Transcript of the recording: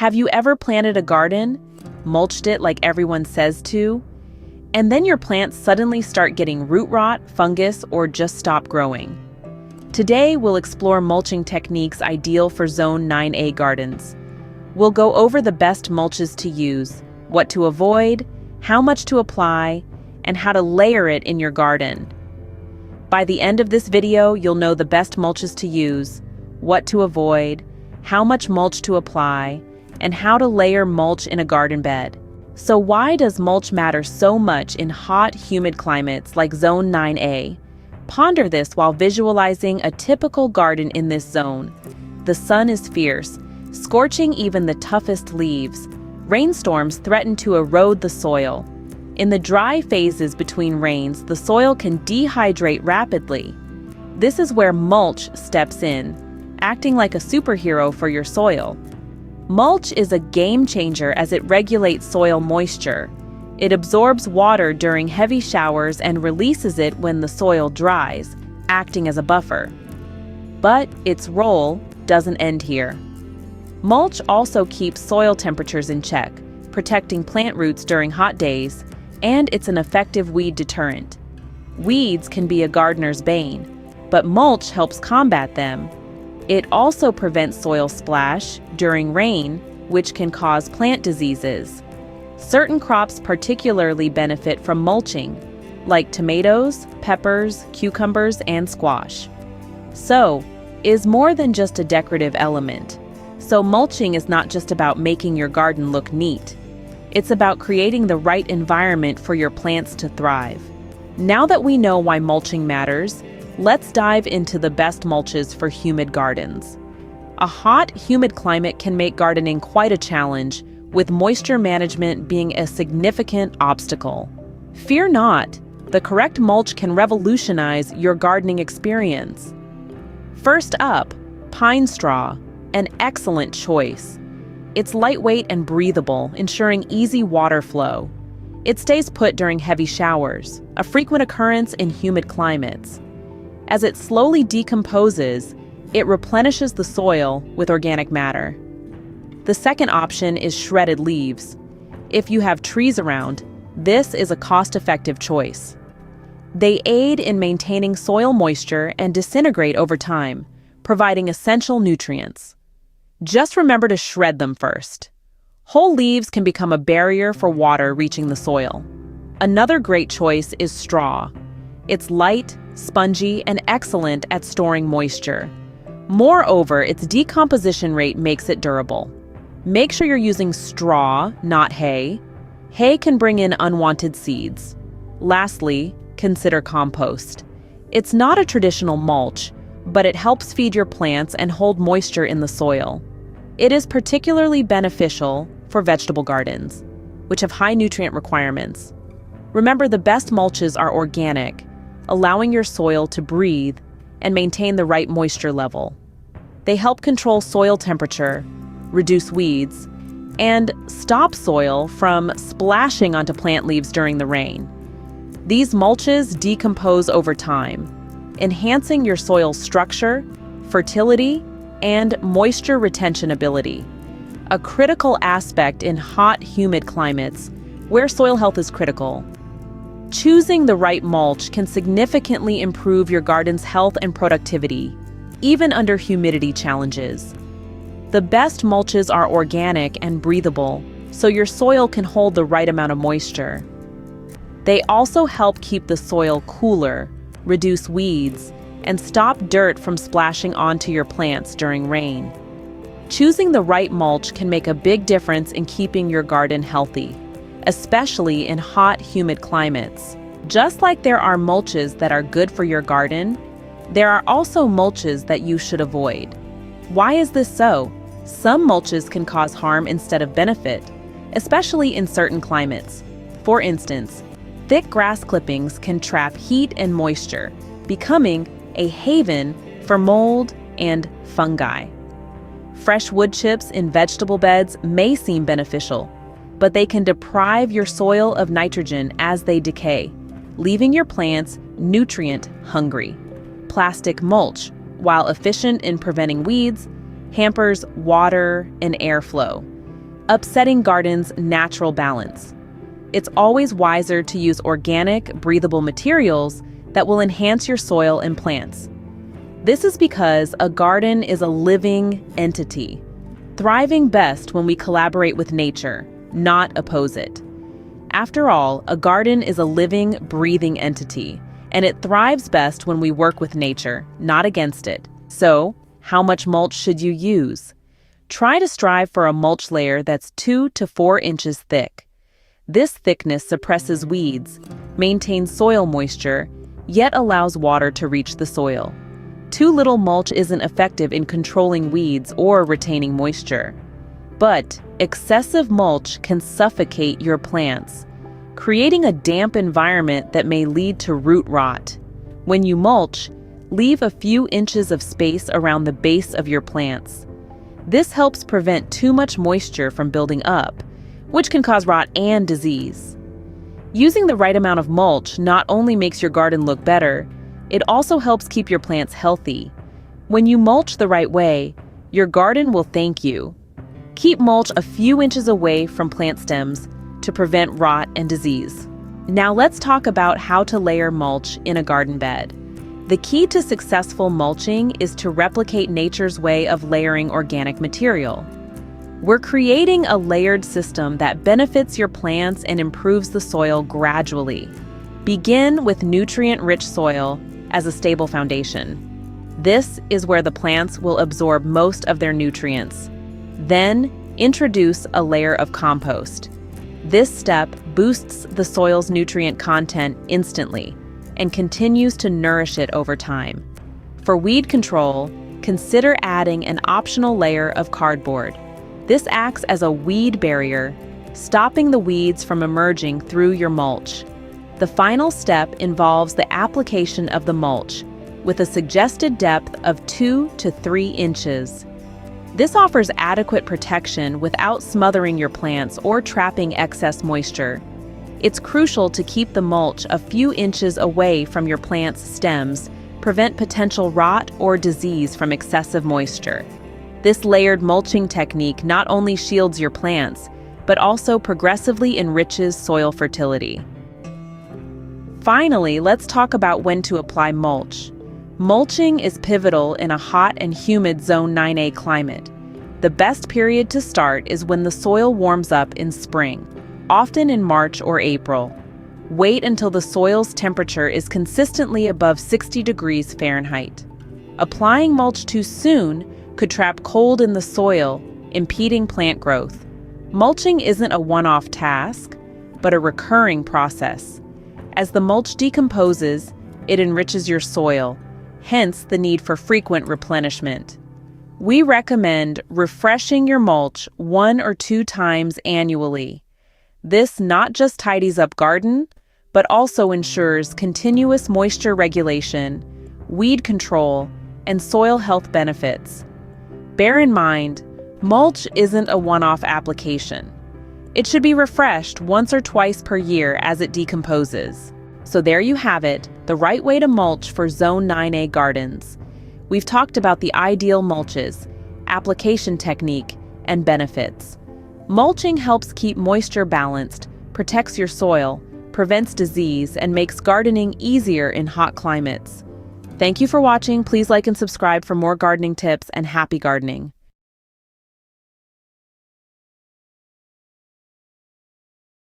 Have you ever planted a garden, mulched it like everyone says to, and then your plants suddenly start getting root rot, fungus, or just stop growing? Today, we'll explore mulching techniques ideal for Zone 9A gardens. We'll go over the best mulches to use, what to avoid, how much to apply, and how to layer it in your garden. By the end of this video, you'll know the best mulches to use, what to avoid, how much mulch to apply, and how to layer mulch in a garden bed. So why does mulch matter so much in hot, humid climates like Zone 9A? Ponder this while visualizing a typical garden in this zone. The sun is fierce, scorching even the toughest leaves. Rainstorms threaten to erode the soil. In the dry phases between rains, the soil can dehydrate rapidly. This is where mulch steps in, acting like a superhero for your soil. Mulch is a game changer as it regulates soil moisture. It absorbs water during heavy showers and releases it when the soil dries, acting as a buffer. But its role doesn't end here. Mulch also keeps soil temperatures in check, protecting plant roots during hot days, and it's an effective weed deterrent. Weeds can be a gardener's bane, but mulch helps combat them. It also prevents soil splash during rain, which can cause plant diseases. Certain crops particularly benefit from mulching, like tomatoes, peppers, cucumbers, and squash. So, is more than just a decorative element. So mulching is not just about making your garden look neat. It's about creating the right environment for your plants to thrive. Now that we know why mulching matters, let's dive into the best mulches for humid gardens. A hot, humid climate can make gardening quite a challenge, with moisture management being a significant obstacle. Fear not, the correct mulch can revolutionize your gardening experience. First up, pine straw, an excellent choice. It's lightweight and breathable, ensuring easy water flow. It stays put during heavy showers, a frequent occurrence in humid climates. As it slowly decomposes, it replenishes the soil with organic matter. The second option is shredded leaves. If you have trees around, this is a cost-effective choice. They aid in maintaining soil moisture and disintegrate over time, providing essential nutrients. Just remember to shred them first. Whole leaves can become a barrier for water reaching the soil. Another great choice is straw. It's light, spongy, and excellent at storing moisture. Moreover, its decomposition rate makes it durable. Make sure you're using straw, not hay. Hay can bring in unwanted seeds. Lastly, consider compost. It's not a traditional mulch, but it helps feed your plants and hold moisture in the soil. It is particularly beneficial for vegetable gardens, which have high nutrient requirements. Remember, the best mulches are organic, allowing your soil to breathe and maintain the right moisture level. They help control soil temperature, reduce weeds, and stop soil from splashing onto plant leaves during the rain. These mulches decompose over time, enhancing your soil's structure, fertility, and moisture retention ability, a critical aspect in hot, humid climates where soil health is critical. Choosing the right mulch can significantly improve your garden's health and productivity, even under humidity challenges. The best mulches are organic and breathable, so your soil can hold the right amount of moisture. They also help keep the soil cooler, reduce weeds, and stop dirt from splashing onto your plants during rain. Choosing the right mulch can make a big difference in keeping your garden healthy, especially in hot, humid climates. Just like there are mulches that are good for your garden, there are also mulches that you should avoid. Why is this so? Some mulches can cause harm instead of benefit, especially in certain climates. For instance, thick grass clippings can trap heat and moisture, becoming a haven for mold and fungi. Fresh wood chips in vegetable beds may seem beneficial, but they can deprive your soil of nitrogen as they decay, leaving your plants nutrient hungry. Plastic mulch, while efficient in preventing weeds, hampers water and airflow, upsetting gardens' natural balance. It's always wiser to use organic, breathable materials that will enhance your soil and plants. This is because a garden is a living entity, thriving best when we collaborate with nature, not oppose it. After all, a garden is a living, breathing entity, and it thrives best when we work with nature, not against it. So, how much mulch should you use? Try to strive for a mulch layer that's 2 to 4 inches thick. This thickness suppresses weeds, maintains soil moisture, yet allows water to reach the soil. Too little mulch isn't effective in controlling weeds or retaining moisture. But excessive mulch can suffocate your plants, creating a damp environment that may lead to root rot. When you mulch, leave a few inches of space around the base of your plants. This helps prevent too much moisture from building up, which can cause rot and disease. Using the right amount of mulch not only makes your garden look better, it also helps keep your plants healthy. When you mulch the right way, your garden will thank you. Keep mulch a few inches away from plant stems to prevent rot and disease. Now let's talk about how to layer mulch in a garden bed. The key to successful mulching is to replicate nature's way of layering organic material. We're creating a layered system that benefits your plants and improves the soil gradually. Begin with nutrient-rich soil as a stable foundation. This is where the plants will absorb most of their nutrients. Then, introduce a layer of compost. This step boosts the soil's nutrient content instantly and continues to nourish it over time. For weed control, consider adding an optional layer of cardboard. This acts as a weed barrier, stopping the weeds from emerging through your mulch. The final step involves the application of the mulch, with a suggested depth of 2 to 3 inches. This offers adequate protection without smothering your plants or trapping excess moisture. It's crucial to keep the mulch a few inches away from your plant's stems, prevent potential rot or disease from excessive moisture. This layered mulching technique not only shields your plants, but also progressively enriches soil fertility. Finally, let's talk about when to apply mulch. Mulching is pivotal in a hot and humid Zone 9A climate. The best period to start is when the soil warms up in spring, often in March or April. Wait until the soil's temperature is consistently above 60 degrees Fahrenheit. Applying mulch too soon could trap cold in the soil, impeding plant growth. Mulching isn't a one-off task, but a recurring process. As the mulch decomposes, it enriches your soil, hence the need for frequent replenishment. We recommend refreshing your mulch 1 or 2 times annually. This not just tidies up garden, but also ensures continuous moisture regulation, weed control, and soil health benefits. Bear in mind, mulch isn't a one-off application. It should be refreshed once or twice per year as it decomposes. So there you have it, the right way to mulch for Zone 9A gardens. We've talked about the ideal mulches, application technique, and benefits. Mulching helps keep moisture balanced, protects your soil, prevents disease, and makes gardening easier in hot climates. Thank you for watching. Please like and subscribe for more gardening tips, and happy gardening.